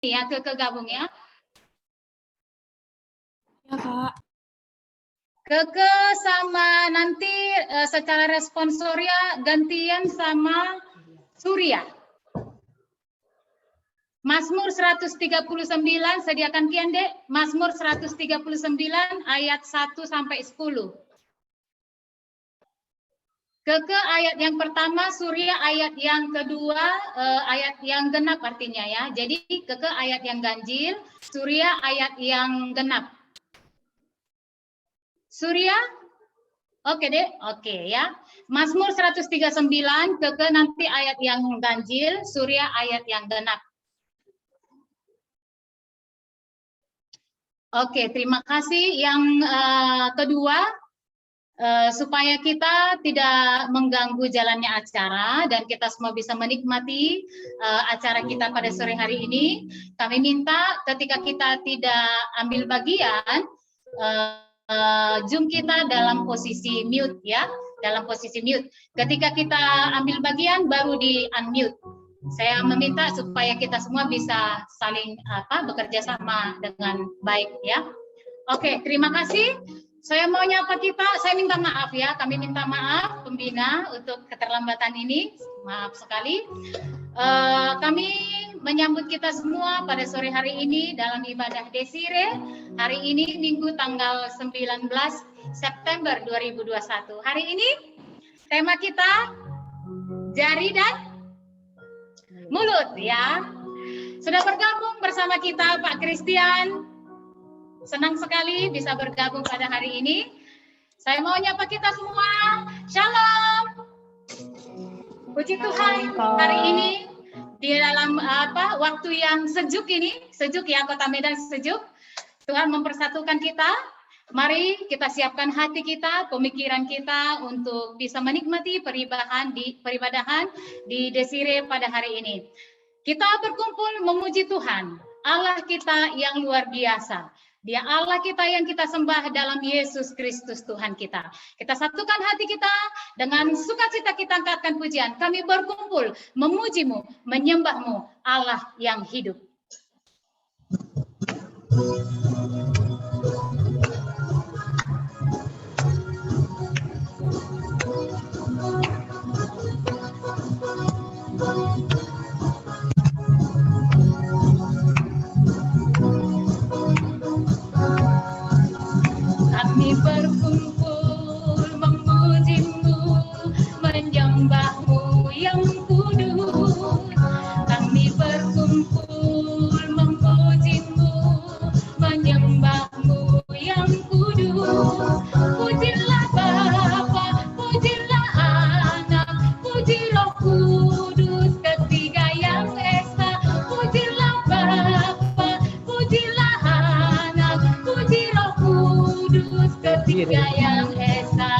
ya, gabung ya. Ya, Kak. Keke sama nanti secara responsoria gantian sama Surya. Mazmur 139 sediakan kian Dek. Mazmur 139 ayat 1 sampai 10. Keke ayat yang pertama, Surya ayat yang kedua, ayat yang genap artinya ya. Jadi Keke ayat yang ganjil, Surya ayat yang genap. Surya? Oke deh, oke ya. Mazmur 139, Keke nanti ayat yang ganjil, Surya ayat yang genap. Oke, terima kasih. Yang kedua, supaya kita tidak mengganggu jalannya acara dan kita semua bisa menikmati acara kita pada sore hari ini, kami minta ketika kita tidak ambil bagian, Zoom kita dalam posisi mute ya, dalam posisi mute. Ketika kita ambil bagian baru di unmute. Saya meminta supaya kita semua bisa saling bekerja sama dengan baik ya. Oke, terima kasih. Saya mau nyapa kita, saya minta maaf ya, kami minta maaf pembina untuk keterlambatan ini, maaf sekali. Kami menyambut kita semua pada sore hari ini dalam ibadah Desire. Hari ini Minggu tanggal 19 September 2021. Hari ini tema kita jari dan mulut ya. Sudah bergabung bersama kita Pak Christian. Senang sekali bisa bergabung pada hari ini. Saya mau nyapa kita semua. Shalom. Puji Tuhan hari ini di dalam waktu yang sejuk ini, sejuk ya, Kota Medan sejuk. Tuhan mempersatukan kita. Mari kita siapkan hati kita, pemikiran kita untuk bisa menikmati peribadahan di Desire pada hari ini. Kita berkumpul memuji Tuhan, Allah kita yang luar biasa. Dia Allah kita yang kita sembah dalam Yesus Kristus Tuhan kita. Kita satukan hati kita dengan sukacita kita angkatkan pujian. Kami berkumpul memujimu, menyembahmu, Allah yang hidup. Kami berkumpul memujimu, menyembahmu yang kudus. Kami berkumpul memujimu, menyembahmu yang kudus. Pujilah Bapa, pujilah Anak, puji Roh Kudus, ketiga yang esa. Pujilah Bapa, pujilah Anak, puji Roh Kudus, ketiga yang esa.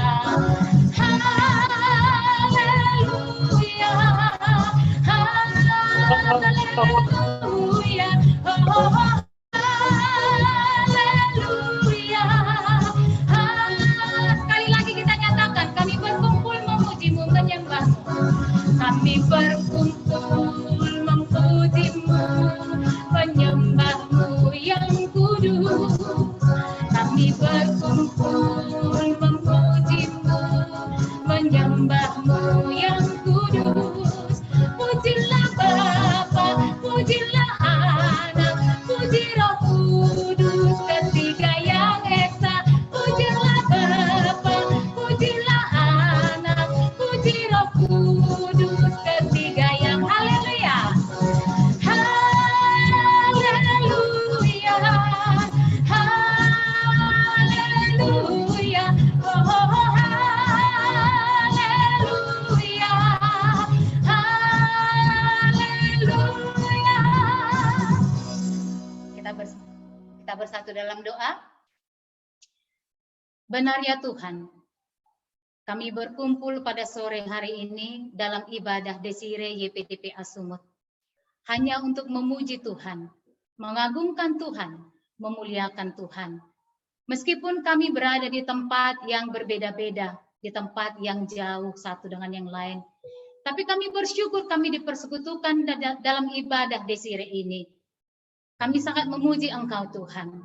Haleluya, haleluya, oh, haleluya. Sekali lagi kita nyatakan, kami berkumpul memujimu, menyembahmu. Kami berkumpul memujimu, menyembahmu yang kudus. Kami berkumpul memujimu, menyembahmu yang kudus. Pujilah Bapa, pujilah Anak, puji Roh Kudus, ketiga yang esa. Pujilah Bapa, pujilah Anak, puji Roh Kudus, ketiga yang haleluya. Haleluya, haleluya, oh, haleluya, haleluya. Kita bersatu dalam doa. Benar ya Tuhan, kami berkumpul pada sore hari ini dalam ibadah Desire YPTPA Sumut. Hanya untuk memuji Tuhan, mengagungkan Tuhan, memuliakan Tuhan. Meskipun kami berada di tempat yang berbeda-beda, di tempat yang jauh satu dengan yang lain, tapi kami bersyukur kami dipersekutukan dalam ibadah Desire ini. Kami sangat memuji Engkau Tuhan.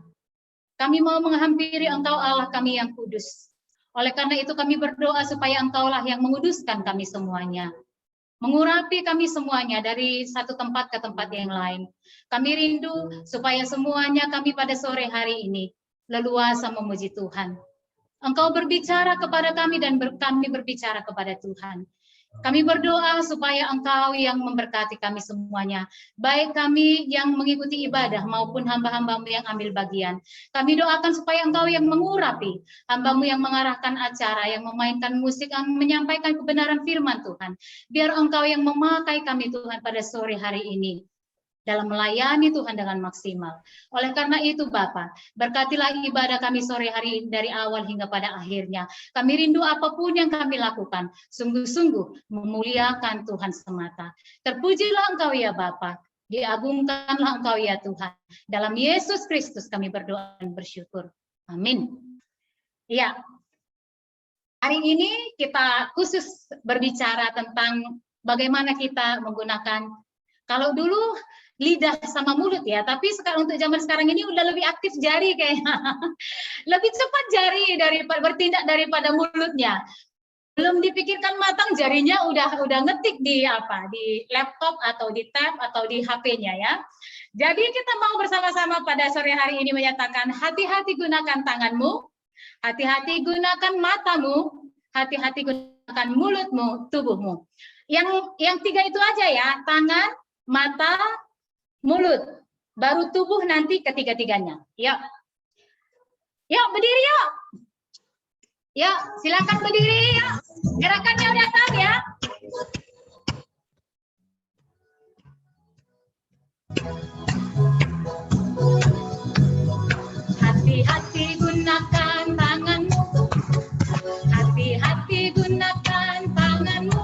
Kami mau menghampiri Engkau Allah kami yang kudus. Oleh karena itu kami berdoa supaya Engkaulah yang menguduskan kami semuanya. Mengurapi kami semuanya dari satu tempat ke tempat yang lain. Kami rindu supaya semuanya kami pada sore hari ini leluasa memuji Tuhan. Engkau berbicara kepada kami dan kami berbicara kepada Tuhan. Kami berdoa supaya Engkau yang memberkati kami semuanya, baik kami yang mengikuti ibadah maupun hamba-hambamu yang ambil bagian. Kami doakan supaya Engkau yang mengurapi, hambamu yang mengarahkan acara, yang memainkan musik, yang menyampaikan kebenaran firman Tuhan. Biar Engkau yang memakai kami Tuhan pada sore hari ini, dalam melayani Tuhan dengan maksimal. Oleh karena itu Bapa, berkatilah ibadah kami sore hari dari awal hingga pada akhirnya. Kami rindu apapun yang kami lakukan, sungguh-sungguh memuliakan Tuhan semata. Terpujilah Engkau ya Bapa, diagungkanlah Engkau ya Tuhan. Dalam Yesus Kristus kami berdoa dan bersyukur. Amin. Ya, hari ini kita khusus berbicara tentang bagaimana kita menggunakan, kalau dulu lidah sama mulut ya, tapi sekarang untuk zaman sekarang ini udah lebih aktif jari kayaknya. Lebih cepat jari daripada bertindak daripada mulutnya. Belum dipikirkan matang jarinya udah ngetik di laptop atau di tab atau di HP-nya ya. Jadi kita mau bersama-sama pada sore hari ini menyatakan hati-hati gunakan tanganmu, hati-hati gunakan matamu, hati-hati gunakan mulutmu, tubuhmu. Yang tiga itu aja ya, tangan, mata, mulut, baru tubuh nanti ketiga-tiganya. Yuk. Yuk, berdiri yuk. Yuk, silakan berdiri yuk. Gerakannya udah tahu ya. Hati-hati gunakan tanganmu. Hati-hati gunakan tanganmu.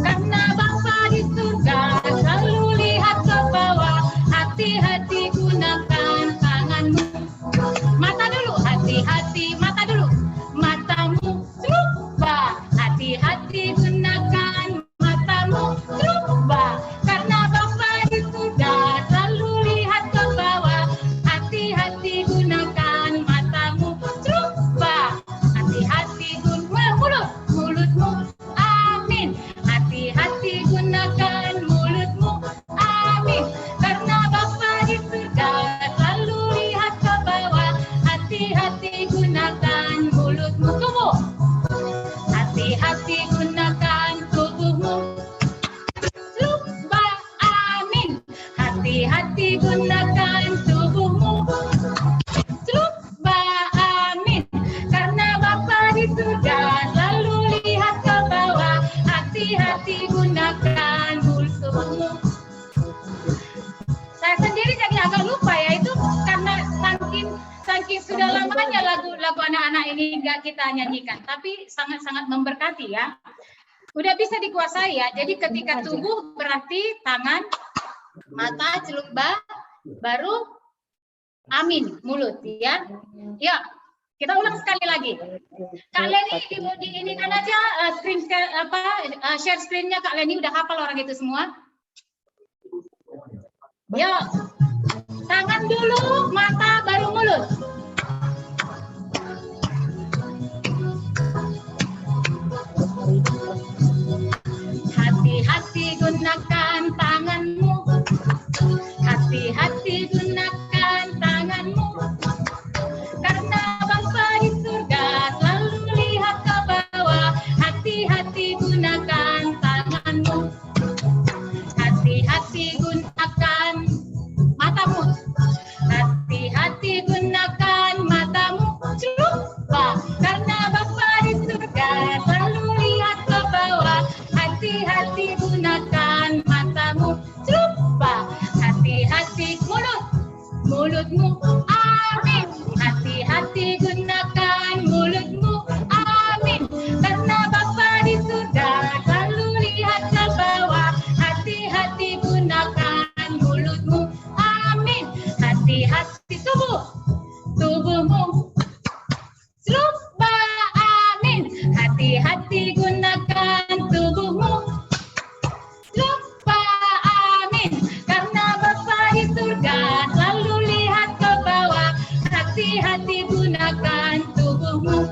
Karena Bapa di surga selalu lihat ke bawah. Hati-hati gunakan tanganmu. Mata dulu, hati-hati, mata dulu. Matamu, coba. Hati-hati gunakan matamu, coba. Karena Bapa di surga selalu lihat ke bawah. Hati-hati gunakan matamu, coba. Hati-hati gunakan mulutmu. Amin. Hati-hati gunakan mulutmu. Amin. Karena Bapa di surga selalu lihat ke bawah. Hati-hati gunakan mulutmu. Tubuh. Hati-hati gunakan tubuhmu. Coba. Amin. Hati-hati gunakan tubuhmu. Coba. Amin. Karena Bapa di surga selalu lihat ke bawah. Hati-hati gunakan mulutmu. Saya sendiri jadi agak lupa ya, itu karena saking sudah lamanya lagu anak-anak ini nggak kita nyanyikan, tapi sangat-sangat memberkati ya. Udah bisa dikuasai ya. Jadi ketika tubuh berarti tangan, mata, celup baru amin mulut ya. Ya. Kita ulang sekali lagi. Kak Leni ini kan aja share screen-nya Kak Leni udah hafal orang itu semua. Yuk. Tangan dulu, mata baru mulut. Hati-hati gunakan tanganmu. Hati-hati gunakan tanganmu. Karena Bapa di surga selalu lihat ke bawah. Hati-hati gunakan tanganmu. Hati-hati gunakan matamu. Hati-hati gunakan matamu. Coba. Karena Bapa di surga selalu lihat ke bawah. Hati-hati gunakan matamu. Coba. Hati-hati mulutmu. Amin. Hati-hati gunakan mulutmu. Amin. Karena Bapa di surga selalu lihat ke bawah. Hati-hati gunakan mulutmu. Amin. Hati-hati tubuhmu. Coba. Amin. Hati-hati gunakan tubuhmu. Coba. Amin. Karena Bapa di surga hati gunakan tubuhmu.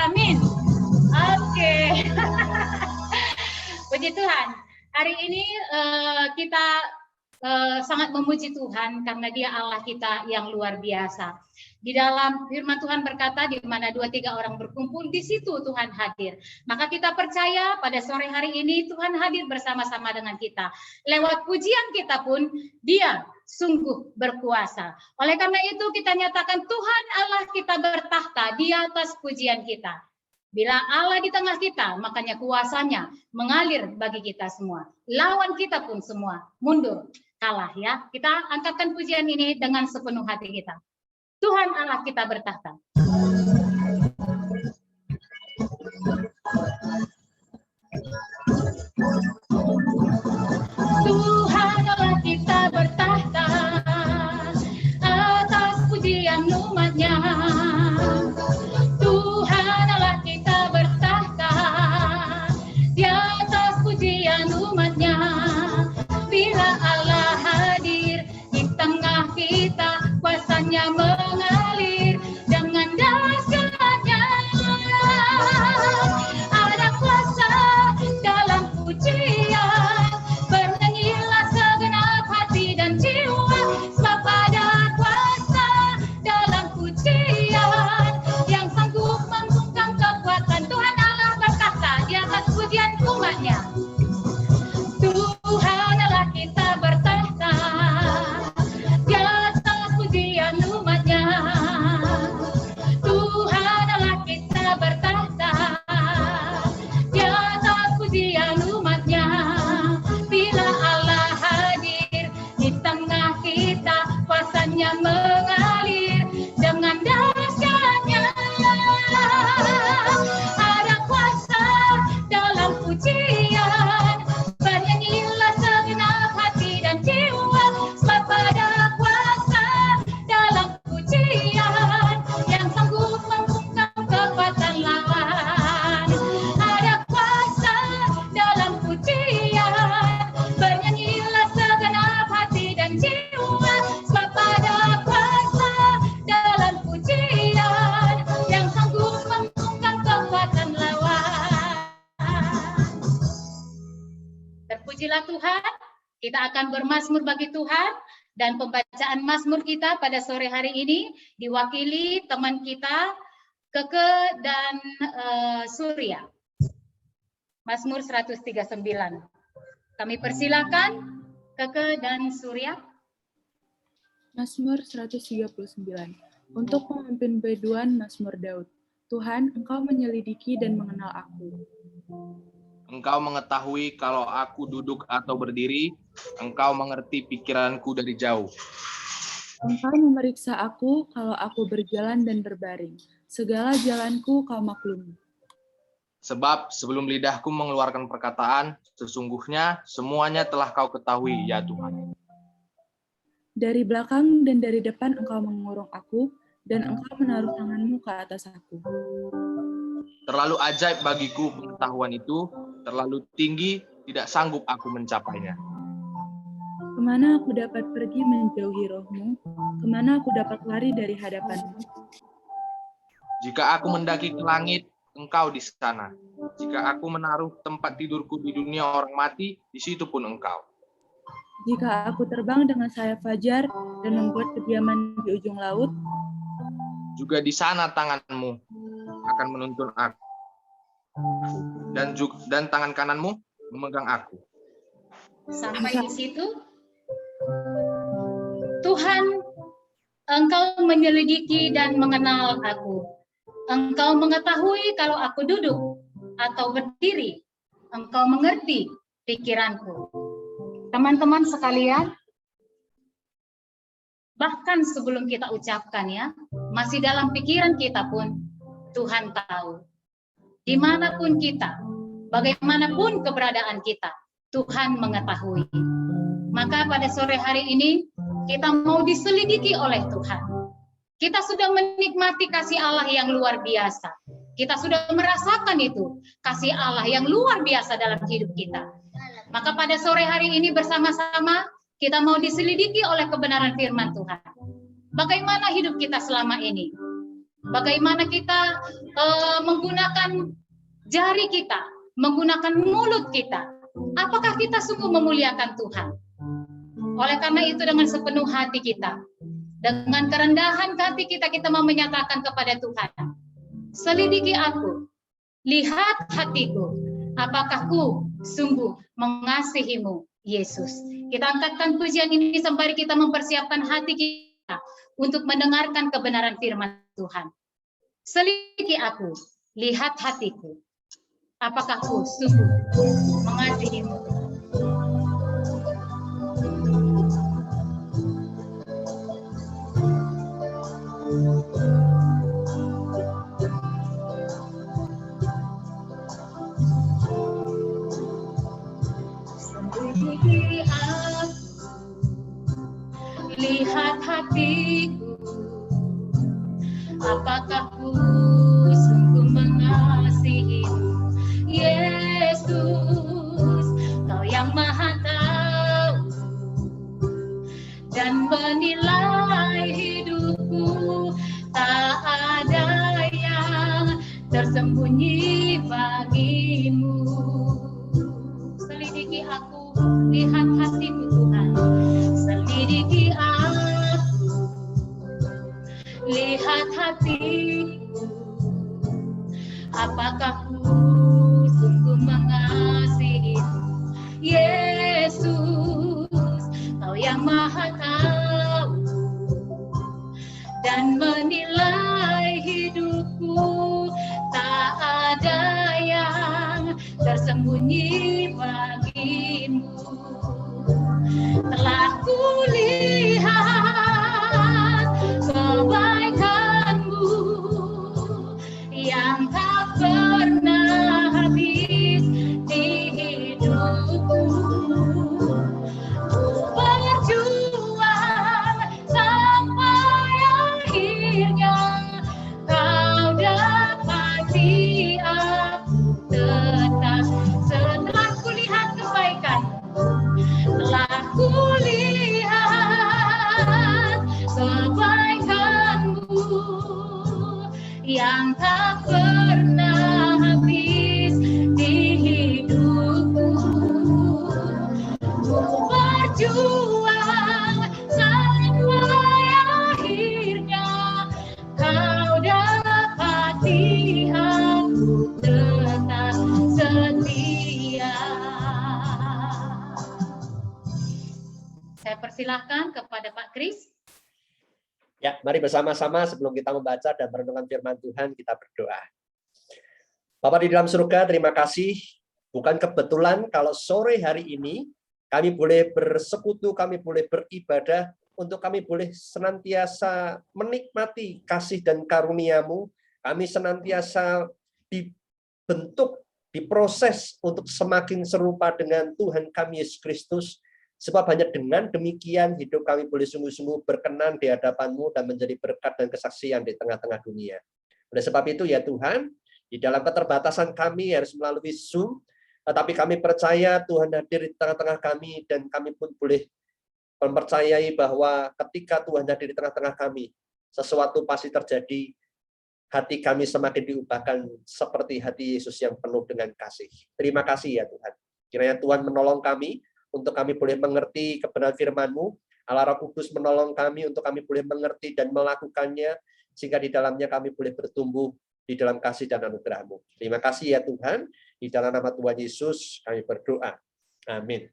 Amin. Oke. Puji Tuhan. Hari ini kita sangat memuji Tuhan karena Dia Allah kita yang luar biasa. Di dalam firman Tuhan berkata, di mana 2-3 orang berkumpul, di situ Tuhan hadir. Maka kita percaya pada sore hari ini Tuhan hadir bersama-sama dengan kita. Lewat pujian kita pun Dia sungguh berkuasa. Oleh karena itu kita nyatakan Tuhan Allah kita bertahta di atas pujian kita. Bila Allah di tengah kita, makanya kuasanya mengalir bagi kita semua. Lawan kita pun semua mundur, kalah ya. Kita angkatkan pujian ini dengan sepenuh hati kita. Tuhan Allah kita bertahta. Tuhan Allah kita bertahta atas pujian umat-Nya. Tuhan Allah kita bertahta di atas pujian umat-Nya. Bila Allah hadir di tengah kita, kuasanya mengalir dengan dahsyatnya. Ada kuasa dalam pujian, bernyanyilah segenap hati dan jiwa, sebab ada kuasa dalam pujian yang sanggup membungkam kekuatan. Tuhan Allah berkata di atas pujian umat-Nya. Tuhan Allah kita bertahta di atas pujian umat-Nya. Tuhan Allah kita bertahta di atas pujian umat-Nya. Bila Allah hadir di tengah kita, kuasanya mengalir dengan dahsyatnya. Ada kuasa dalam pujian, bernyanyilah segenap hati dan jiwa, sebab ada kuasa dalam pujian yang sanggup membungkam kekuatan lawan. Ada kuasa dalam pujian, bernyanyilah segenap hati dan jiwa, sebab ada kuasa dalam pujian yang sanggup membungkam kekuatan lawan. Terpujilah Tuhan. Kita akan bermazmur bagi Tuhan, dan pembacaan mazmur kita pada sore hari ini diwakili teman kita Keke dan Surya. Mazmur 139. Kami persilakan Keke dan Surya. Mazmur 139. Untuk pemimpin Beduan, Mazmur Daud. Tuhan, Engkau menyelidiki dan mengenal aku. Engkau mengetahui kalau aku duduk atau berdiri, Engkau mengerti pikiranku dari jauh. Engkau memeriksa aku kalau aku berjalan dan berbaring. Segala jalanku Kau maklumi. Sebab sebelum lidahku mengeluarkan perkataan, sesungguhnya semuanya telah Kau ketahui, ya Tuhan. Dari belakang dan dari depan Engkau mengurung aku, dan Engkau menaruh tangan-Mu ke atas aku. Terlalu ajaib bagiku pengetahuan itu, terlalu tinggi, tidak sanggup aku mencapainya. Kemana aku dapat pergi menjauhi Roh-Mu? Kemana aku dapat lari dari hadapan-Mu? Jika aku mendaki ke langit, Engkau di sana. Jika aku menaruh tempat tidurku di dunia orang mati, di situ pun Engkau. Jika aku terbang dengan sayap fajar dan membuat kediaman di ujung laut, juga di sana tangan-Mu akan menuntun aku, dan tangan kananmu memegang aku. Sampai di situ, Tuhan, Engkau menyelidiki dan mengenal aku. Engkau mengetahui kalau aku duduk atau berdiri. Engkau mengerti pikiranku. Teman-teman sekalian, bahkan sebelum kita ucapkan ya, masih dalam pikiran kita pun Tuhan tahu. Dimanapun kita, bagaimanapun keberadaan kita, Tuhan mengetahui. Maka pada sore hari ini, kita mau diselidiki oleh Tuhan. Kita sudah menikmati kasih Allah yang luar biasa. Kita sudah merasakan itu, kasih Allah yang luar biasa dalam hidup kita. Maka pada sore hari ini bersama-sama, kita mau diselidiki oleh kebenaran firman Tuhan. Bagaimana hidup kita selama ini? Bagaimana kita menggunakan jari kita, menggunakan mulut kita? Apakah kita sungguh memuliakan Tuhan? Oleh karena itu dengan sepenuh hati kita, dengan kerendahan hati kita, kita mau menyatakan kepada Tuhan, selidiki aku, lihat hatiku, apakah ku sungguh mengasihimu, Yesus. Kita angkatkan pujian ini sembari kita mempersiapkan hati kita untuk mendengarkan kebenaran firman Tuhan. Selidiki aku, lihat hatiku, apakah ku sungguh mengasihimu, Tuhan. Selidiki aku, lihat hatiku, apakah ku sungguh mengasihimu, Yesus. Kau yang Maha Tahu dan menilai hidupku, tak ada yang tersembunyi bagimu. Selidiki aku, lihat hatiku Tuhan. Selidiki aku, lihat hatiku, apakah ku sungguh mengasihimu, Yesus. Kau yang Maha Tahu dan menilai hidupku, tak ada yang tersembunyi bagimu. Telah kulihat kebaikanmu yang tak pernah habis di hidupku. Ku berjuang sampai akhirnya kau dapati aku tetap. Setelah kulihat kebaikanmu, telah kulihat kebaikanmu yang tak pernah habis di hidupku. Ku berjuang sampai akhirnya kau dapati aku tetap setia. Saya persilahkan kepada Pak Kris. Ya, mari bersama-sama sebelum kita membaca dan merenungkan firman Tuhan, kita berdoa. Bapa di dalam surga, terima kasih. Bukan kebetulan kalau sore hari ini kami boleh bersekutu, kami boleh beribadah, untuk kami boleh senantiasa menikmati kasih dan karunia-Mu. Kami senantiasa dibentuk, diproses untuk semakin serupa dengan Tuhan kami Yesus Kristus. Sebab hanya dengan demikian hidup kami boleh sungguh-sungguh berkenan di hadapan-Mu dan menjadi berkat dan kesaksian di tengah-tengah dunia. Oleh sebab itu ya Tuhan, di dalam keterbatasan kami harus melalui Zoom, tetapi kami percaya Tuhan hadir di tengah-tengah kami dan kami pun boleh mempercayai bahwa ketika Tuhan hadir di tengah-tengah kami, sesuatu pasti terjadi, hati kami semakin diubahkan seperti hati Yesus yang penuh dengan kasih. Terima kasih ya Tuhan. Kiranya Tuhan menolong kami, untuk kami boleh mengerti kebenaran firman-Mu. Allah Roh Kudus menolong kami untuk kami boleh mengerti dan melakukannya, sehingga di dalamnya kami boleh bertumbuh di dalam kasih dan anugerah-Mu. Terima kasih ya Tuhan. Di dalam nama Tuhan Yesus kami berdoa. Amin.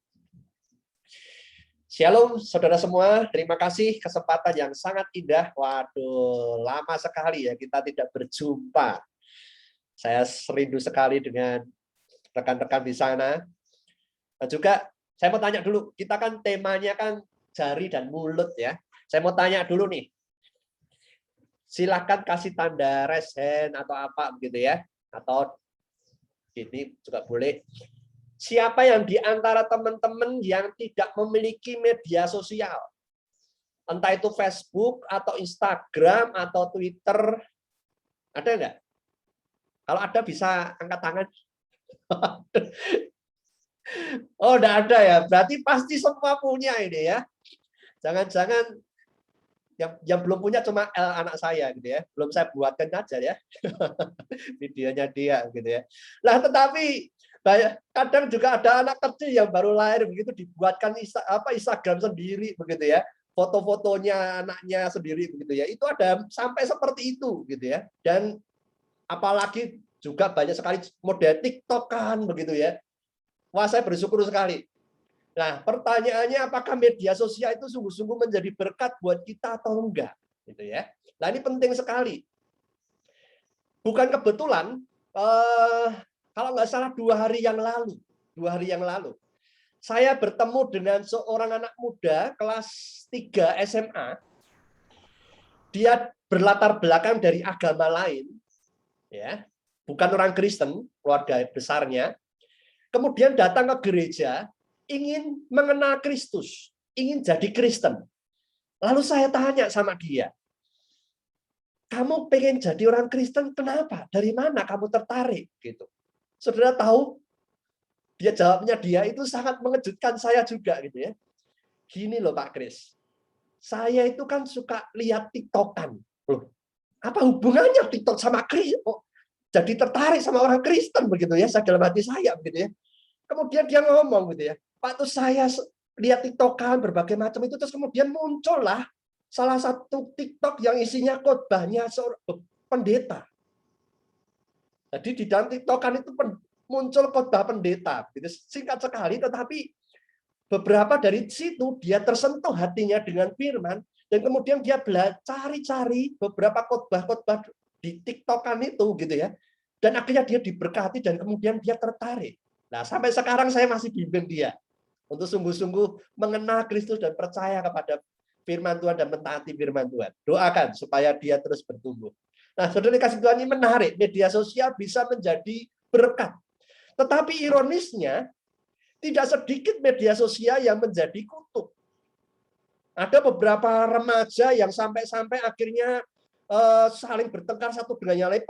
Shalom saudara semua. Terima kasih kesempatan yang sangat indah. Waduh, lama sekali ya kita tidak berjumpa. Saya rindu sekali dengan rekan-rekan di sana. Dan juga saya mau tanya dulu, kita kan temanya kan jari dan mulut ya. Saya mau tanya dulu nih. Silakan kasih tanda raise hand atau apa begitu ya. Atau ini juga boleh. Siapa yang di antara teman-teman yang tidak memiliki media sosial? Entah itu Facebook atau Instagram atau Twitter. Ada enggak? Kalau ada bisa angkat tangan. Oh, enggak ada ya. Berarti pasti semua punya ini ya. Jangan-jangan Yang belum punya cuma anak saya gitu ya. Belum saya buatkan aja ya. Videonya dia gitu ya. Nah, tetapi kadang juga ada anak kecil yang baru lahir begitu dibuatkan Instagram sendiri begitu ya. Foto-fotonya anaknya sendiri begitu ya. Itu ada sampai seperti itu gitu ya. Dan apalagi juga banyak sekali model TikTok-an begitu ya. Wah, saya bersyukur sekali. Nah, pertanyaannya apakah media sosial itu sungguh-sungguh menjadi berkat buat kita atau enggak? Gitu ya. Nah, ini penting sekali. Bukan kebetulan, kalau nggak salah 2 hari yang lalu, saya bertemu dengan seorang anak muda kelas 3 SMA. Dia berlatar belakang dari agama lain, ya, bukan orang Kristen, keluarga besarnya. Kemudian datang ke gereja, ingin mengenal Kristus, ingin jadi Kristen. Lalu saya tanya sama dia, kamu pengen jadi orang Kristen, kenapa? Dari mana kamu tertarik? Gitu. Saudara tahu, jawabnya dia itu sangat mengejutkan saya juga gitu ya. Gini loh Pak Kris, saya itu kan suka lihat TikTokan. Loh, apa hubungannya TikTok sama Kristen? Oh, jadi tertarik sama orang Kristen begitu ya, dalam hati saya begitu ya. Kemudian dia ngomong gitu ya, Pak, tuh saya lihat TikTokan berbagai macam itu, terus kemudian muncullah salah satu TikTok yang isinya khotbahnya seorang pendeta. Jadi di dalam TikTokan itu muncul khotbah pendeta. Gitu. Singkat sekali, tetapi beberapa dari situ dia tersentuh hatinya dengan firman, dan kemudian dia cari-cari beberapa khotbah-khotbah di TikTokan itu gitu ya. Dan akhirnya dia diberkati dan kemudian dia tertarik. Nah, sampai sekarang saya masih bimbing dia untuk sungguh-sungguh mengenal Kristus dan percaya kepada firman Tuhan dan mentaati firman Tuhan. Doakan supaya dia terus bertumbuh. Nah, saudara kasih Tuhan, ini menarik. Media sosial bisa menjadi berkat. Tetapi ironisnya, tidak sedikit media sosial yang menjadi kutuk. Ada beberapa remaja yang sampai-sampai akhirnya saling bertengkar satu dengan yang lain.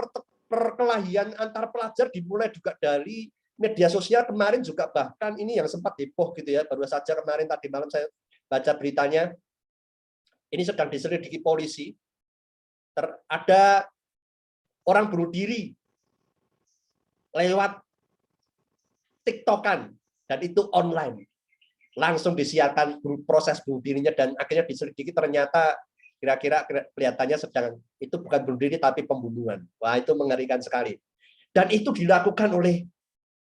Perkelahian antar pelajar dimulai juga dari media sosial. Kemarin juga bahkan ini yang sempat heboh gitu ya, baru saja kemarin tadi malam saya baca beritanya, ini sedang diselidiki polisi. Ada orang bunuh diri lewat TikTokan, dan itu online. Langsung disiarkan proses bunuh dirinya, dan akhirnya diselidiki ternyata kira-kira kelihatannya sedang, itu bukan bunuh diri tapi pembunuhan. Wah, itu mengerikan sekali. Dan itu dilakukan oleh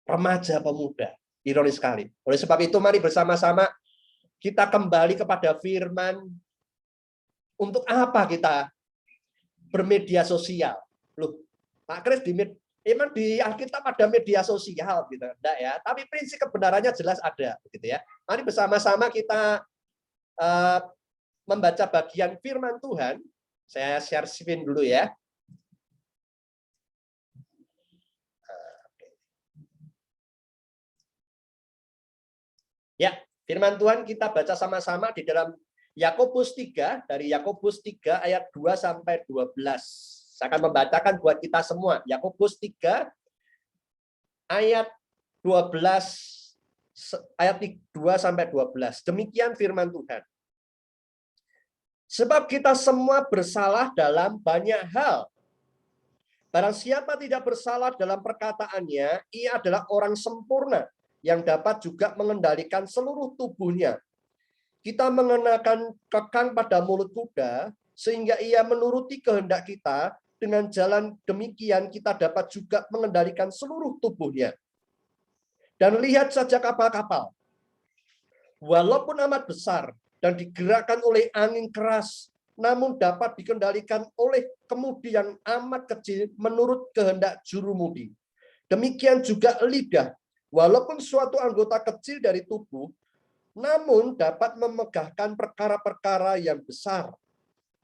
remaja pemuda. Ironis sekali. Oleh sebab itu mari bersama-sama kita kembali kepada firman. Untuk apa kita bermedia sosial? Loh, Pak Kris, emang di Alkitab ada media sosial gitu, enggak ya? Tapi prinsip kebenarannya jelas ada, gitu ya. Mari bersama-sama kita membaca bagian firman Tuhan. Saya share screen dulu ya. Ya, firman Tuhan kita baca sama-sama di dalam Yakobus 3, dari Yakobus 3 ayat 2 sampai 12. Saya akan membacakan buat kita semua. Yakobus 3 ayat 12 ayat 2 sampai 12. Demikian firman Tuhan. Sebab kita semua bersalah dalam banyak hal. Barang siapa tidak bersalah dalam perkataannya, ia adalah orang sempurna yang dapat juga mengendalikan seluruh tubuhnya. Kita mengenakan kekang pada mulut kuda, sehingga ia menuruti kehendak kita. Dengan jalan demikian kita dapat juga mengendalikan seluruh tubuhnya. Dan lihat saja kapal-kapal. Walaupun amat besar dan digerakkan oleh angin keras, namun dapat dikendalikan oleh kemudi yang amat kecil menurut kehendak jurumudi. Demikian juga lidah, walaupun suatu anggota kecil dari tubuh, namun dapat memegahkan perkara-perkara yang besar.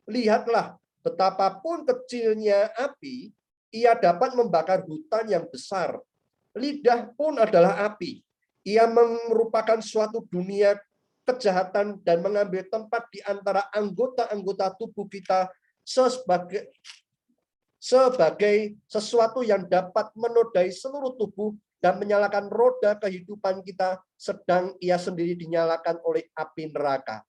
Lihatlah, betapapun kecilnya api, ia dapat membakar hutan yang besar. Lidah pun adalah api. Ia merupakan suatu dunia kejahatan dan mengambil tempat di antara anggota-anggota tubuh kita sebagai sesuatu yang dapat menodai seluruh tubuh dan menyalakan roda kehidupan kita, sedang ia sendiri dinyalakan oleh api neraka.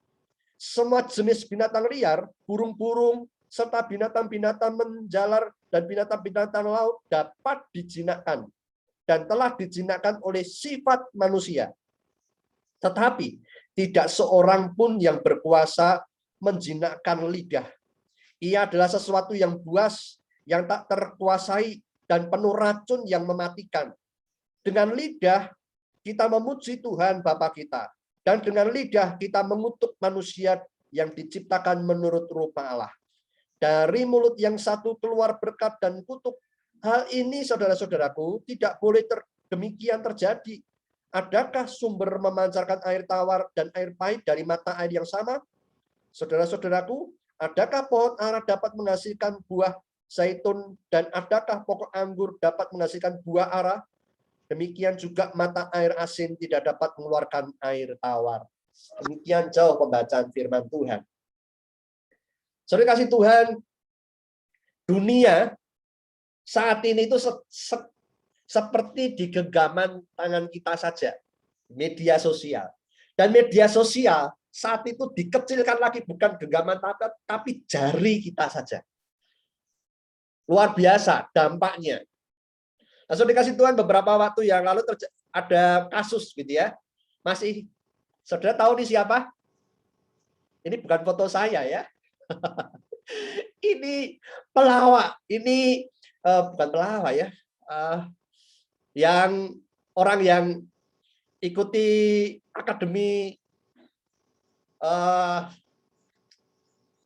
semua jenis binatang liar, burung-burung, serta binatang-binatang menjalar dan binatang-binatang laut dapat dijinakkan dan telah dijinakkan oleh sifat manusia. Tetapi tidak seorang pun yang berkuasa menjinakkan lidah. Ia adalah sesuatu yang buas, yang tak terkuasai, dan penuh racun yang mematikan. Dengan lidah kita memuji Tuhan Bapa kita, dan dengan lidah kita mengutuk manusia yang diciptakan menurut rupa Allah. Dari mulut yang satu keluar berkat dan kutuk. Hal ini, saudara-saudaraku, tidak boleh demikian terjadi. Adakah sumber memancarkan air tawar dan air pahit dari mata air yang sama? Saudara-saudaraku, adakah pohon ara dapat menghasilkan buah zaitun dan adakah pokok anggur dapat menghasilkan buah ara? Demikian juga mata air asin tidak dapat mengeluarkan air tawar. Demikian jauh pembacaan firman Tuhan. Saudara kasih Tuhan, dunia saat ini itu seperti di genggaman tangan kita saja, media sosial. Dan media sosial saat itu dikecilkan lagi, bukan genggaman tapi jari kita saja. Luar biasa dampaknya. Nah, saudara kasih Tuhan, beberapa waktu yang lalu ada kasus gitu ya. Masih, saudara tahu nih siapa? Ini bukan foto saya ya. Ini pelawak, ini bukan pelawak ya. Yang orang yang ikuti akademi,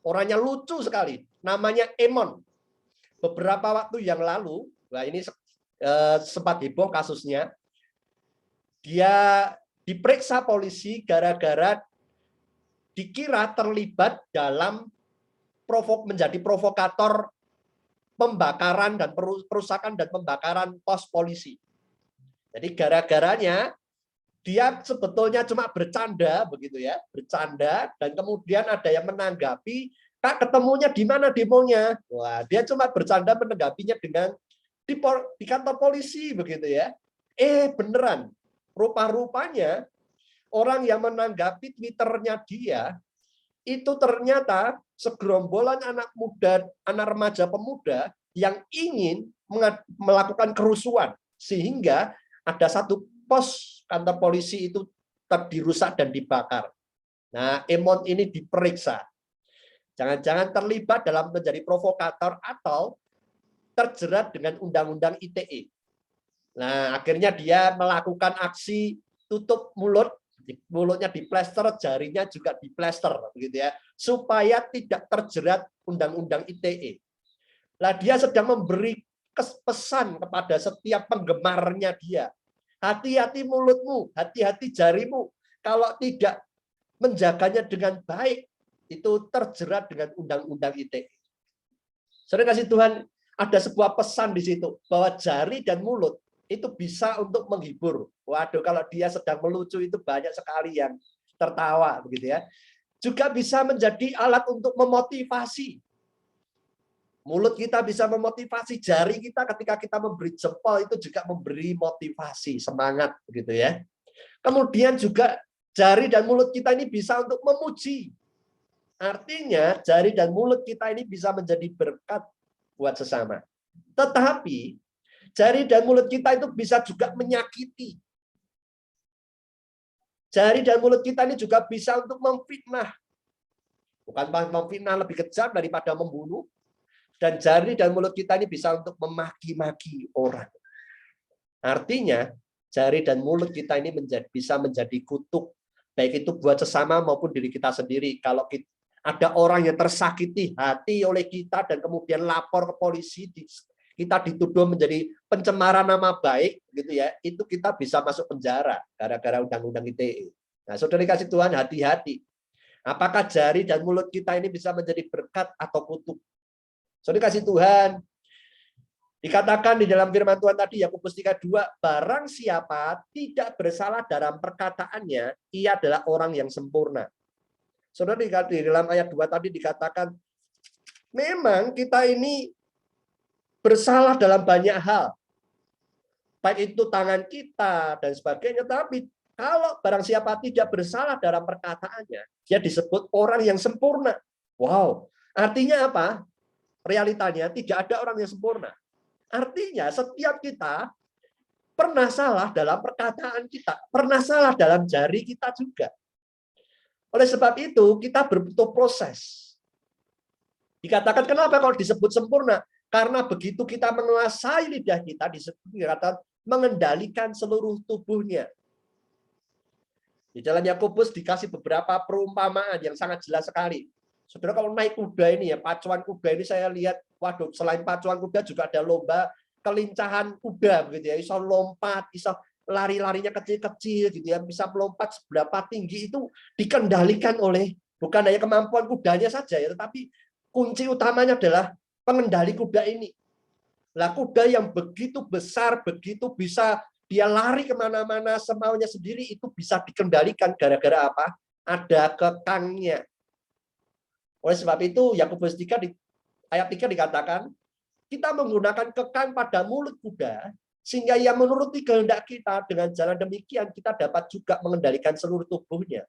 orangnya lucu sekali, namanya Emon. Beberapa waktu yang lalu, nah ini sempat heboh kasusnya, dia diperiksa polisi gara-gara dikira terlibat dalam menjadi provokator pembakaran dan perusakan dan pembakaran pos polisi. Jadi gara-garanya dia sebetulnya cuma bercanda begitu ya, bercanda, dan kemudian ada yang menanggapi, Kak, ketemunya di mana demonya? Wah, dia cuma bercanda menanggapinya dengan di kantor polisi begitu ya. Beneran, rupa-rupanya orang yang menanggapi Twitternya dia itu ternyata segerombolan anak muda, anak remaja pemuda yang ingin melakukan kerusuhan, sehingga ada satu pos kantor polisi itu dirusak dan dibakar. Nah, Emon ini diperiksa. Jangan-jangan terlibat dalam menjadi provokator atau terjerat dengan undang-undang ITE. Nah, akhirnya dia melakukan aksi tutup mulut, mulutnya diplester, jarinya juga diplester, begitu ya, supaya tidak terjerat undang-undang ITE. Nah, dia sedang memberi pesan kepada setiap penggemarnya dia. Hati-hati mulutmu, hati-hati jarimu. Kalau tidak menjaganya dengan baik, itu terjerat dengan undang-undang ITE. Saudara kasih Tuhan, ada sebuah pesan di situ bahwa jari dan mulut itu bisa untuk menghibur. Waduh, kalau dia sedang melucu itu banyak sekali yang tertawa begitu ya. Juga bisa menjadi alat untuk memotivasi. Mulut kita bisa memotivasi, jari kita ketika kita memberi jempol itu juga memberi motivasi, semangat begitu ya. Kemudian juga jari dan mulut kita ini bisa untuk memuji. Artinya jari dan mulut kita ini bisa menjadi berkat buat sesama. Tetapi jari dan mulut kita itu bisa juga menyakiti. Jari dan mulut kita ini juga bisa untuk memfitnah. Bukan memfitnah lebih kejam daripada membunuh. Dan jari dan mulut kita ini bisa untuk memaki-maki orang. Artinya jari dan mulut kita ini bisa menjadi kutuk. Baik itu buat sesama maupun diri kita sendiri. Kalau ada orang yang tersakiti hati oleh kita dan kemudian lapor ke polisi, kita dituduh menjadi pencemaran nama baik, gitu ya, itu kita bisa masuk penjara gara-gara undang-undang ITE. Nah, saudara kasih Tuhan, hati-hati. Apakah jari dan mulut kita ini bisa menjadi berkat atau kutuk? Saudara kasih Tuhan, dikatakan di dalam firman Tuhan tadi, Yakobus 3:2, barang siapa tidak bersalah dalam perkataannya, ia adalah orang yang sempurna. Saudara, di dalam ayat 2 tadi dikatakan, memang kita ini bersalah dalam banyak hal. Baik itu tangan kita dan sebagainya, tapi Kalau barang siapa tidak bersalah dalam perkataannya, dia disebut orang yang sempurna. Wow, artinya apa? Realitanya tidak ada orang yang sempurna. Artinya setiap kita pernah salah dalam perkataan kita, pernah salah dalam jari kita juga. Oleh sebab itu, kita butuh proses. Dikatakan kenapa kalau disebut sempurna? Karena begitu kita menguasai lidah kita, dikatakan mengendalikan seluruh tubuhnya. Di dalam Yakobus dikasih beberapa perumpamaan yang sangat jelas sekali. Saudara kalau naik kuda ini ya, pacuan kuda ini saya lihat, waduh, selain pacuan kuda juga ada lomba kelincahan kuda begitu ya, bisa lompat, bisa lari-larinya kecil-kecil gitu ya, bisa melompat seberapa tinggi itu dikendalikan oleh bukan hanya kemampuan kudanya saja ya, tetapi kunci utamanya adalah pengendali kuda ini. Lah kuda yang begitu besar, begitu bisa dia lari kemana-mana semaunya sendiri itu bisa dikendalikan gara-gara apa? Ada kekangnya. Oleh sebab itu Yakobus 3 ayat 3 dikatakan kita menggunakan kekang pada mulut kuda sehingga ia menuruti kehendak kita. Dengan jalan demikian kita dapat juga mengendalikan seluruh tubuhnya.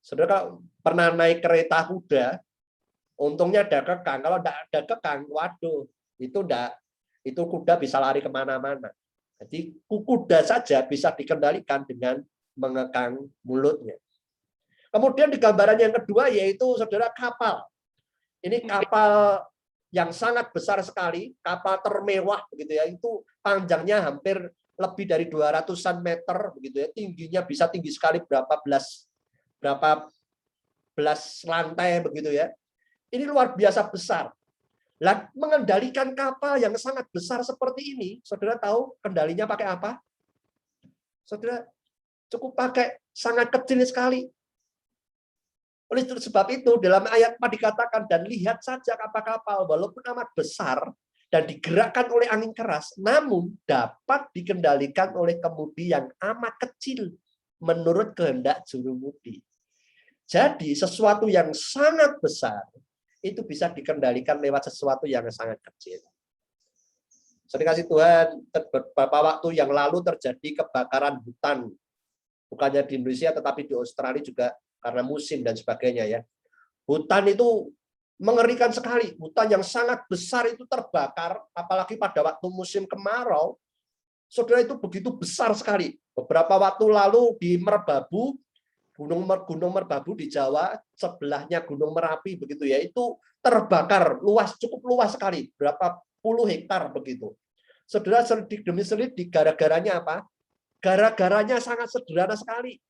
Saudara pernah naik kereta kuda, untungnya ada kekang. Kalau tidak ada kekang, waduh, itu kuda bisa lari kemana-mana. Jadi kuda saja bisa dikendalikan dengan mengekang mulutnya. Kemudian di gambaran yang kedua yaitu saudara kapal. Ini kapal yang sangat besar sekali, kapal termewah begitu ya. Itu panjangnya hampir lebih dari 200-an meter begitu ya. Tingginya bisa tinggi sekali berapa belas lantai begitu ya. Ini luar biasa besar. Lah, mengendalikan kapal yang sangat besar seperti ini, saudara tahu kendalinya pakai apa? Saudara cukup pakai sangat kecil sekali. Oleh sebab itu, dalam ayat 4 dikatakan, dan lihat saja kapal-kapal, walaupun amat besar dan digerakkan oleh angin keras, namun dapat dikendalikan oleh kemudi yang amat kecil menurut kehendak jurumudi. Jadi, sesuatu yang sangat besar itu bisa dikendalikan lewat sesuatu yang sangat kecil. Saya dikasih Tuhan, beberapa waktu yang lalu terjadi kebakaran hutan. Bukannya di Indonesia, tetapi di Australia juga karena musim dan sebagainya ya. Hutan itu mengerikan sekali. Hutan yang sangat besar itu terbakar, apalagi pada waktu musim kemarau. Saudara itu begitu besar sekali. Beberapa waktu lalu di Merbabu, Gunung Merbabu di Jawa, sebelahnya Gunung Merapi begitu ya, itu terbakar luas, cukup luas sekali, berapa puluh hektar begitu. Saudara selidik demi selidik, gara-garanya apa? Gara-garanya sangat sederhana sekali.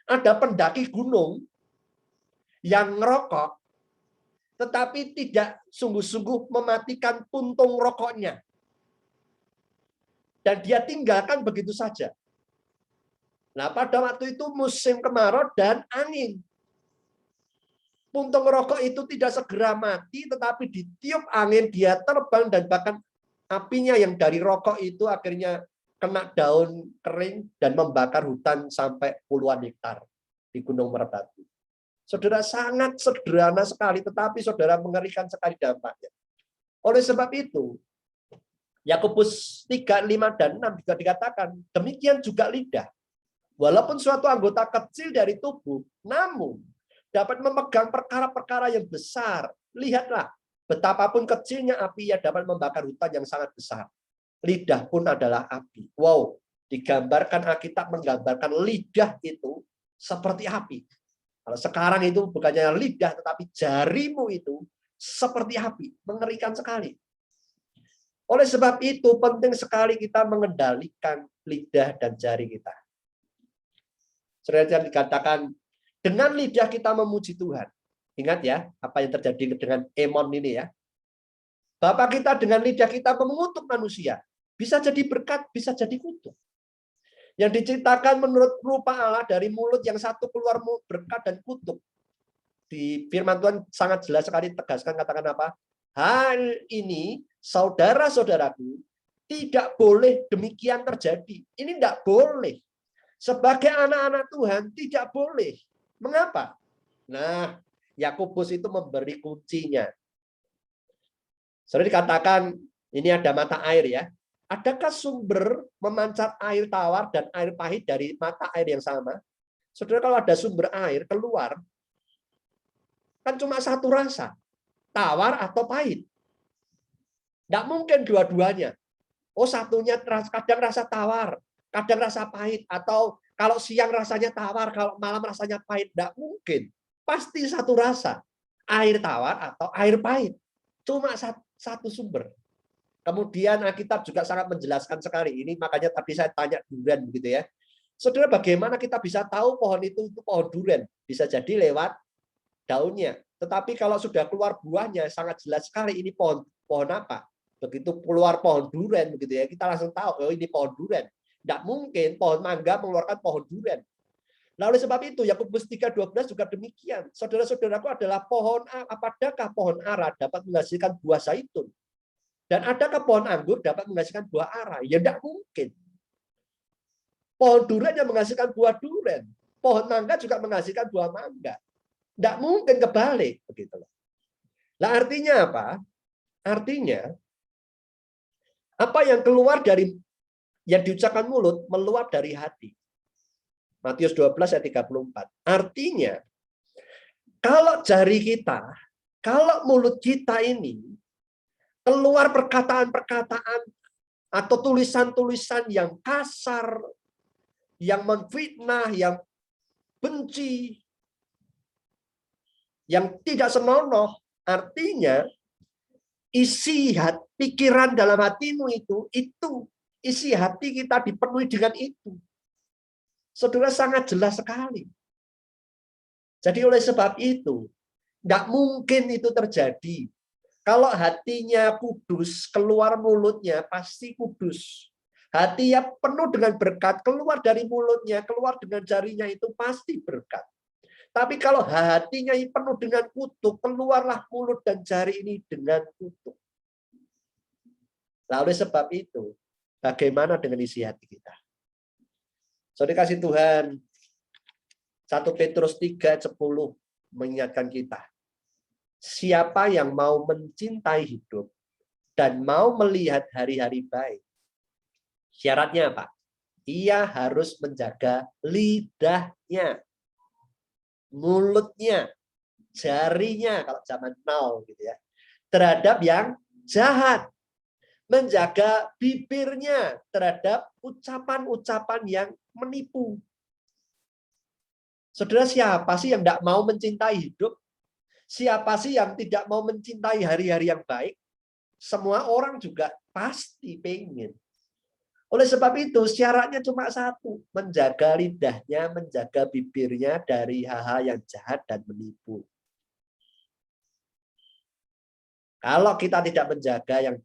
Ada pendaki gunung yang ngerokok, tetapi tidak sungguh-sungguh mematikan puntung rokoknya. Dan dia tinggalkan begitu saja. Nah, pada waktu itu musim kemarau dan angin. Puntung rokok itu tidak segera mati, tetapi ditiup angin, dia terbang, dan bahkan apinya yang dari rokok itu akhirnya kena daun kering dan membakar hutan sampai puluhan hektar di Gunung Merbabu. Saudara, sangat sederhana sekali, tetapi saudara mengerikan sekali dampaknya. Oleh sebab itu, Yakobus 3, 5, dan 6 juga dikatakan, demikian juga lidah. Walaupun suatu anggota kecil dari tubuh, namun dapat memegang perkara-perkara yang besar. Lihatlah, betapapun kecilnya api, ia dapat membakar hutan yang sangat besar. Lidah pun adalah api. Wow, digambarkan Alkitab menggambarkan lidah itu seperti api. Kalau sekarang itu bukannya lidah, tetapi jarimu itu seperti api. Mengerikan sekali. Oleh sebab itu, penting sekali kita mengendalikan lidah dan jari kita. Seperti yang dikatakan, dengan lidah kita memuji Tuhan. Ingat ya, apa yang terjadi dengan Emon ini ya. Bapak kita dengan lidah kita mengutuk manusia. Bisa jadi berkat, bisa jadi kutuk. Yang diceritakan menurut rupa Allah dari mulut yang satu keluar berkat dan kutuk. Di firman Tuhan sangat jelas sekali tegaskan, katakan apa? Hal ini, saudara-saudaraku, tidak boleh demikian terjadi. Ini tidak boleh. Sebagai anak-anak Tuhan tidak boleh. Mengapa? Nah, Yakobus itu memberi kuncinya. Sudah dikatakan ini ada mata air ya. Adakah sumber memancar air tawar dan air pahit dari mata air yang sama? Saudara, kalau ada sumber air keluar, kan cuma satu rasa, tawar atau pahit. Tidak mungkin dua-duanya. Oh, satunya kadang rasa tawar, kadang rasa pahit, atau kalau siang rasanya tawar, kalau malam rasanya pahit. Tidak mungkin. Pasti satu rasa, air tawar atau air pahit. Cuma satu sumber. Kemudian Alkitab juga sangat menjelaskan sekali ini, makanya tadi saya tanya durian begitu ya. Saudara, bagaimana kita bisa tahu pohon itu pohon durian? Bisa jadi lewat daunnya. Tetapi kalau sudah keluar buahnya sangat jelas sekali ini pohon apa. Begitu keluar pohon durian begitu ya, kita langsung tahu oh ini pohon durian. Tidak mungkin pohon mangga mengeluarkan pohon durian. Nah, oleh sebab itu Yakobus 3:12 juga demikian. Saudara-saudaraku adalah pohon, apakah pohon ara dapat menghasilkan buah zaitun? Dan adakah pohon anggur dapat menghasilkan buah ara? Ya tidak mungkin. Pohon durian yang menghasilkan buah durian. Pohon mangga juga menghasilkan buah mangga. Tidak mungkin kebalik. Begitu. Nah, artinya apa? Artinya, apa yang keluar dari, yang diucapkan mulut, meluap dari hati. Matius 12 ayat 34. Artinya, kalau jari kita, kalau mulut kita ini, keluar perkataan-perkataan atau tulisan-tulisan yang kasar, yang menfitnah, yang benci, yang tidak senonoh, artinya isi hati, pikiran dalam hatimu itu isi hati kita dipenuhi dengan itu. Saudara, sangat jelas sekali. Jadi oleh sebab itu, tidak mungkin itu terjadi. Kalau hatinya kudus, keluar mulutnya pasti kudus. Hatinya penuh dengan berkat, keluar dari mulutnya, keluar dengan jarinya itu pasti berkat. Tapi kalau hatinya penuh dengan kutuk, keluarlah mulut dan jari ini dengan kutuk. Lalu sebab itu, bagaimana dengan isi hati kita? Saudara kasih Tuhan, 1 Petrus 3:10 mengingatkan kita. Siapa yang mau mencintai hidup dan mau melihat hari-hari baik, syaratnya apa? Ia harus menjaga lidahnya, mulutnya, jarinya, kalau zaman now gitu ya, terhadap yang jahat. Menjaga bibirnya terhadap ucapan-ucapan yang menipu. Saudara, siapa sih yang tidak mau mencintai hidup? Siapa sih yang tidak mau mencintai hari-hari yang baik? Semua orang juga pasti pengen. Oleh sebab itu, syaratnya cuma satu. Menjaga lidahnya, menjaga bibirnya dari hal-hal yang jahat dan menipu. Kalau kita tidak menjaga yang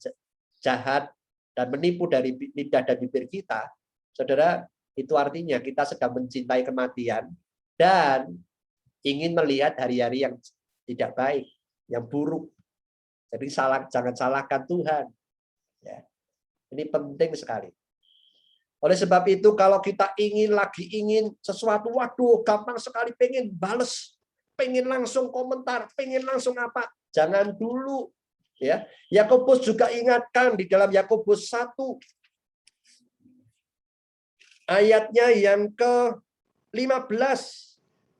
jahat dan menipu dari lidah dan bibir kita, saudara, itu artinya kita sedang mencintai kematian dan ingin melihat hari-hari yang tidak baik, yang buruk. Jadi jangan salahkan Tuhan. Ya. Ini penting sekali. Oleh sebab itu, kalau kita ingin sesuatu, waduh, gampang sekali pengen bales, pengen langsung komentar, pengen langsung apa? Jangan dulu. Ya, Yakobus juga ingatkan di dalam Yakobus 1 ayatnya yang ke-15.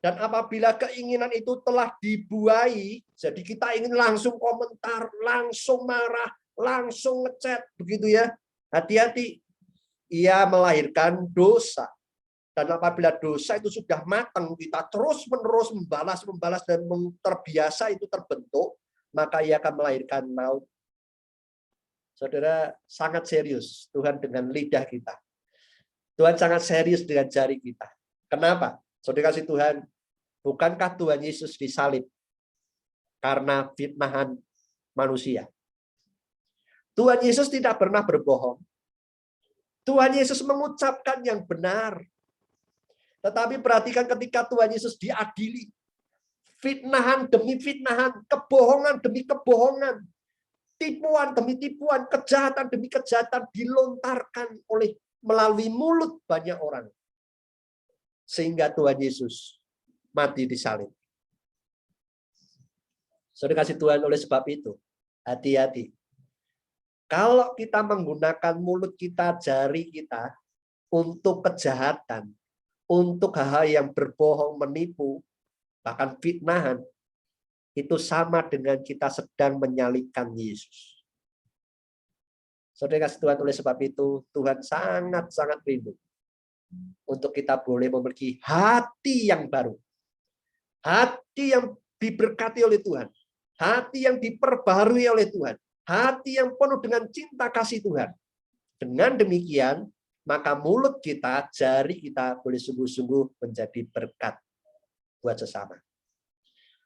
Dan apabila keinginan itu telah dibuai, jadi kita ingin langsung komentar, langsung marah, langsung ngechat, begitu ya. Hati-hati, ia melahirkan dosa. Dan apabila dosa itu sudah matang, kita terus-menerus membalas dan terbiasa itu terbentuk, maka ia akan melahirkan maut. Saudara, sangat serius Tuhan dengan lidah kita. Tuhan sangat serius dengan jari kita. Kenapa? Saudara kasih Tuhan, bukankah Tuhan Yesus disalib karena fitnahan manusia? Tuhan Yesus tidak pernah berbohong. Tuhan Yesus mengucapkan yang benar. Tetapi perhatikan ketika Tuhan Yesus diadili, fitnahan demi fitnahan, kebohongan demi kebohongan, tipuan demi tipuan, kejahatan demi kejahatan dilontarkan melalui mulut banyak orang. Sehingga Tuhan Yesus mati disalib. Saudara kasih Tuhan, oleh sebab itu, hati-hati. Kalau kita menggunakan mulut kita, jari kita untuk kejahatan, untuk hal-hal yang berbohong, menipu, bahkan fitnahan, itu sama dengan kita sedang menyalibkan Yesus. Saudara kasih Tuhan, oleh sebab itu Tuhan sangat-sangat rindu untuk kita boleh memiliki hati yang baru. Hati yang diberkati oleh Tuhan. Hati yang diperbarui oleh Tuhan. Hati yang penuh dengan cinta kasih Tuhan. Dengan demikian, maka mulut kita, jari kita boleh sungguh-sungguh menjadi berkat buat sesama.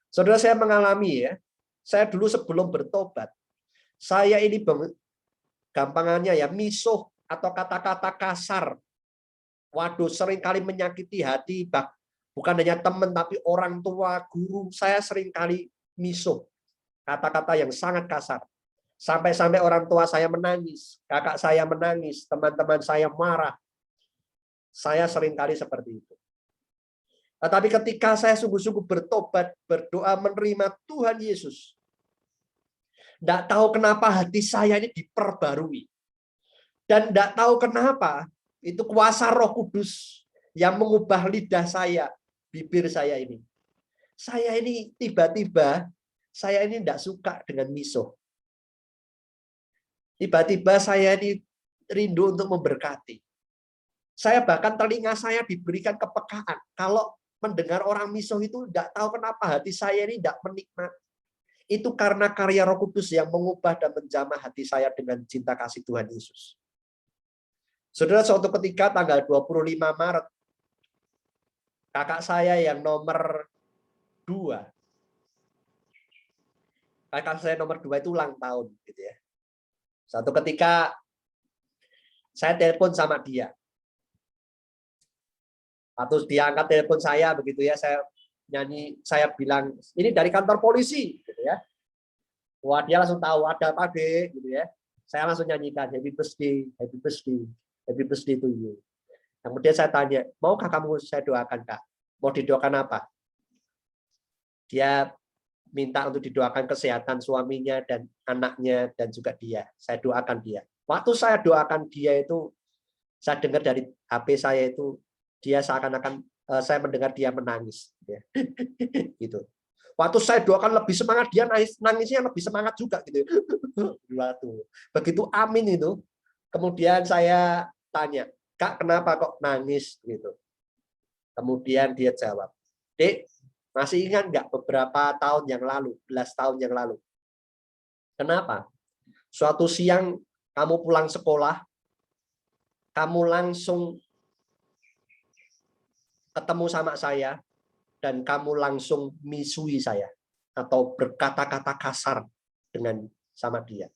Saudara, saya mengalami ya, saya dulu sebelum bertobat, saya ini gampangannya ya misuh atau kata-kata kasar. Waduh, seringkali menyakiti hati, bukan hanya teman, tapi orang tua, guru. Saya seringkali misuh. Kata-kata yang sangat kasar. Sampai-sampai orang tua saya menangis, kakak saya menangis, teman-teman saya marah. Saya seringkali seperti itu. Tetapi ketika saya sungguh-sungguh bertobat, berdoa menerima Tuhan Yesus, tidak tahu kenapa hati saya ini diperbarui. Dan tidak tahu kenapa itu kuasa Roh Kudus yang mengubah lidah saya, bibir saya ini. Saya ini tiba-tiba, saya ini tidak suka dengan misuh. Tiba-tiba saya ini rindu untuk memberkati. Saya bahkan telinga saya diberikan kepekaan. Kalau mendengar orang misuh itu tidak tahu kenapa hati saya ini tidak menikmati. Itu karena karya Roh Kudus yang mengubah dan menjamah hati saya dengan cinta kasih Tuhan Yesus. Saudara, suatu ketika tanggal 25 Maret, kakak saya yang nomor 2, kakak saya nomor 2 itu ulang tahun, gitu ya. Suatu ketika saya telepon sama dia. Atau dia angkat telepon saya begitu ya, saya nyanyi, saya bilang ini dari kantor polisi, gitu ya. Wah, dia langsung tahu ada apa deh, gitu ya. Saya langsung nyanyikan happy birthday, happy birthday, happy birthday to you. Kemudian saya tanya, maukah kamu saya doakan, Kak? Mau didoakan apa? Dia minta untuk didoakan kesehatan suaminya dan anaknya dan juga dia. Saya doakan dia. Waktu saya doakan dia itu, saya dengar dari HP saya itu, dia seakan-akan saya mendengar dia menangis. Gitu. Waktu saya doakan lebih semangat, dia nangisnya lebih semangat juga. Gitu. Begitu amin itu, kemudian saya tanya, Kak, kenapa kok nangis? Gitu. Kemudian dia jawab, Dek, masih ingat nggak beberapa tahun yang lalu, belas tahun yang lalu? Kenapa? Suatu siang kamu pulang sekolah, kamu langsung ketemu sama saya, dan kamu langsung misui saya, atau berkata-kata kasar dengan sama dia.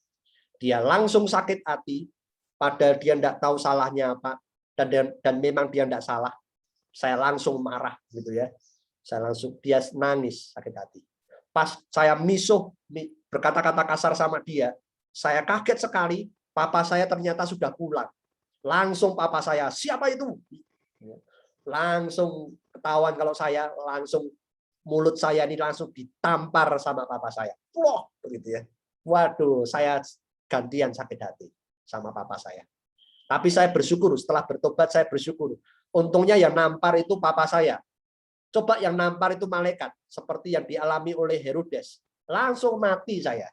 Dia langsung sakit hati, padahal dia tidak tahu salahnya apa, dan memang dia tidak salah. Saya langsung marah, gitu ya. Dia nangis sakit hati. Pas saya misuh berkata-kata kasar sama dia, saya kaget sekali. Papa saya ternyata sudah pulang. Langsung papa saya, siapa itu? Langsung ketahuan kalau saya langsung mulut saya ini langsung ditampar sama papa saya. Wah, begitu ya. Waduh, saya gantian sakit hati sama papa saya. Tapi saya bersyukur, setelah bertobat saya bersyukur. Untungnya yang nampar itu papa saya. Coba yang nampar itu malaikat, seperti yang dialami oleh Herodes. Langsung mati saya.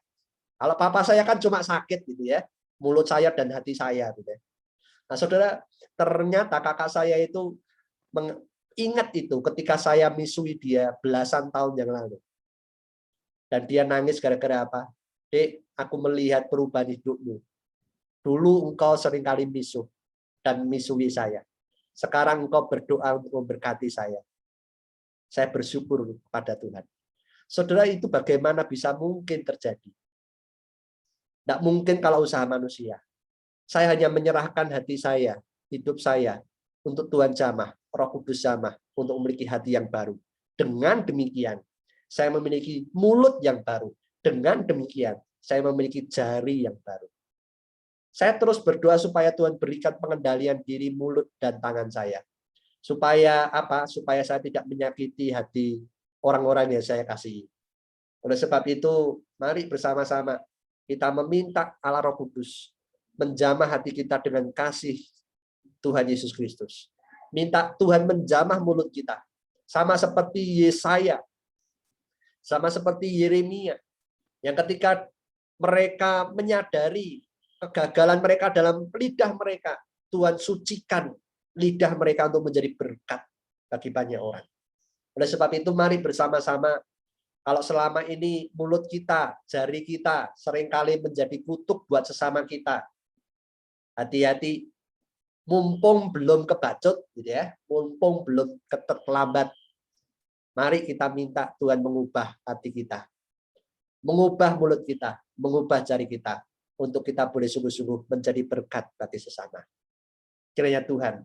Kalau papa saya kan cuma sakit gitu ya, mulut saya dan hati saya. Gitu ya. Nah, saudara, ternyata kakak saya itu ingat itu ketika saya misui dia belasan tahun yang lalu. Dan dia nangis gara-gara apa? Dek, aku melihat perubahan hidupmu. Dulu engkau seringkali misuh dan misui saya. Sekarang engkau berdoa untuk memberkati saya. Saya bersyukur pada Tuhan. Saudara, itu bagaimana bisa mungkin terjadi? Tidak mungkin kalau usaha manusia. Saya hanya menyerahkan hati saya, hidup saya, untuk Tuhan jamah, Roh Kudus jamah, untuk memiliki hati yang baru. Dengan demikian, saya memiliki mulut yang baru. Dengan demikian, saya memiliki jari yang baru. Saya terus berdoa supaya Tuhan berikan pengendalian diri mulut dan tangan saya. Supaya apa? Supaya saya tidak menyakiti hati orang-orang yang saya kasihi. Oleh sebab itu, mari bersama-sama Kita meminta Allah Roh Kudus menjamah hati kita dengan kasih Tuhan Yesus Kristus. Minta Tuhan menjamah mulut kita. Sama seperti Yesaya, sama seperti Yeremia, yang ketika mereka menyadari kegagalan mereka dalam lidah mereka, Tuhan sucikan lidah mereka untuk menjadi berkat bagi banyak orang. Oleh sebab itu, mari bersama-sama, kalau selama ini mulut kita, jari kita seringkali menjadi kutuk buat sesama kita, hati-hati, mumpung belum kebacut, gitu ya, mumpung belum terlambat, mari kita minta Tuhan mengubah hati kita, mengubah mulut kita, mengubah jari kita, untuk kita boleh sungguh-sungguh menjadi berkat bagi sesama. Kiranya Tuhan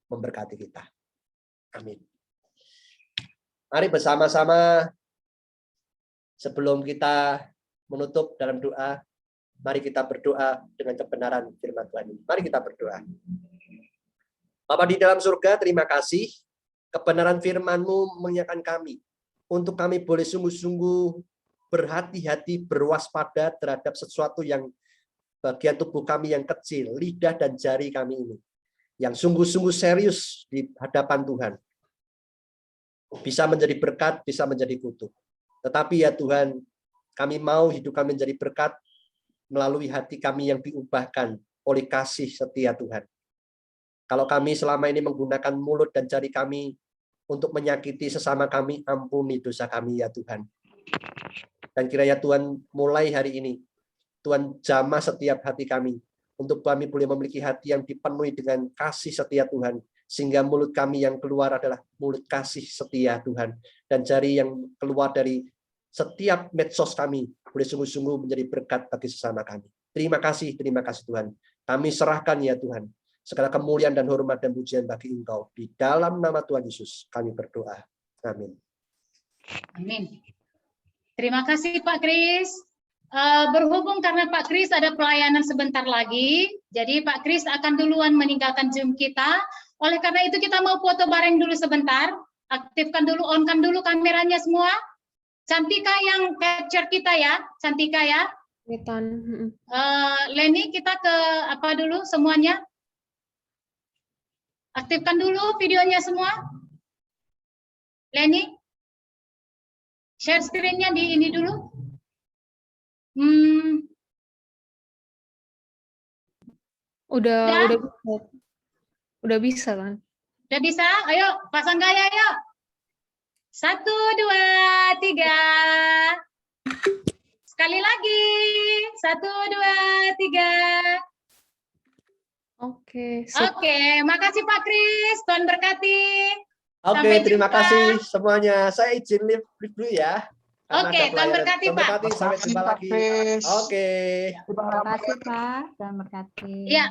memberkati kita. Amin. Mari bersama-sama, sebelum kita menutup dalam doa, mari kita berdoa dengan kebenaran firman Tuhan ini. Mari kita berdoa. Bapa di dalam surga, terima kasih. Kebenaran firman-Mu mengingatkan kami untuk kami boleh sungguh-sungguh berhati-hati, berwaspada terhadap sesuatu yang bagian tubuh kami yang kecil, lidah dan jari kami ini, yang sungguh-sungguh serius di hadapan Tuhan. Bisa menjadi berkat, bisa menjadi kutuk. Tetapi ya Tuhan, kami mau hidup kami menjadi berkat melalui hati kami yang diubahkan oleh kasih setia Tuhan. Kalau kami selama ini menggunakan mulut dan jari kami untuk menyakiti sesama kami, ampuni dosa kami ya Tuhan. Dan kiranya Tuhan mulai hari ini, Tuhan jamah setiap hati kami, untuk kami boleh memiliki hati yang dipenuhi dengan kasih setia Tuhan, sehingga mulut kami yang keluar adalah mulut kasih setia Tuhan, dan jari yang keluar dari setiap medsos kami boleh sungguh-sungguh menjadi berkat bagi sesama kami. Terima kasih Tuhan. Kami serahkan ya Tuhan, segala kemuliaan dan hormat dan pujian bagi Engkau. Di dalam nama Tuhan Yesus kami berdoa. Amin. Amin. Terima kasih Pak Kris. Berhubung karena Pak Kris ada pelayanan sebentar lagi, jadi Pak Kris akan duluan meninggalkan Zoom kita. Oleh karena itu kita mau foto bareng dulu sebentar. Aktifkan dulu, on-kan dulu kameranya semua. Cantika yang capture kita ya, Cantika ya. Leni, kita ke apa dulu semuanya? Aktifkan dulu videonya semua. Leni, share screen-nya di ini dulu. Udah bisa kan? Udah bisa? Ayo, pasang gaya, ayo. 1, 2, 3. Sekali lagi. 1, 2, 3. Oke. Oke, makasih Pak Kris. Tuhan berkati. Oke, Sampai terima jumpa. kasih semuanya. Saya izin live dulu ya. Karena Oke, ada Tuhan pelayanan. berkati, Tuhan Pak. berkati, sampai jumpa lagi. Oke. Terima kasih Pak, Tuhan berkati. Ya,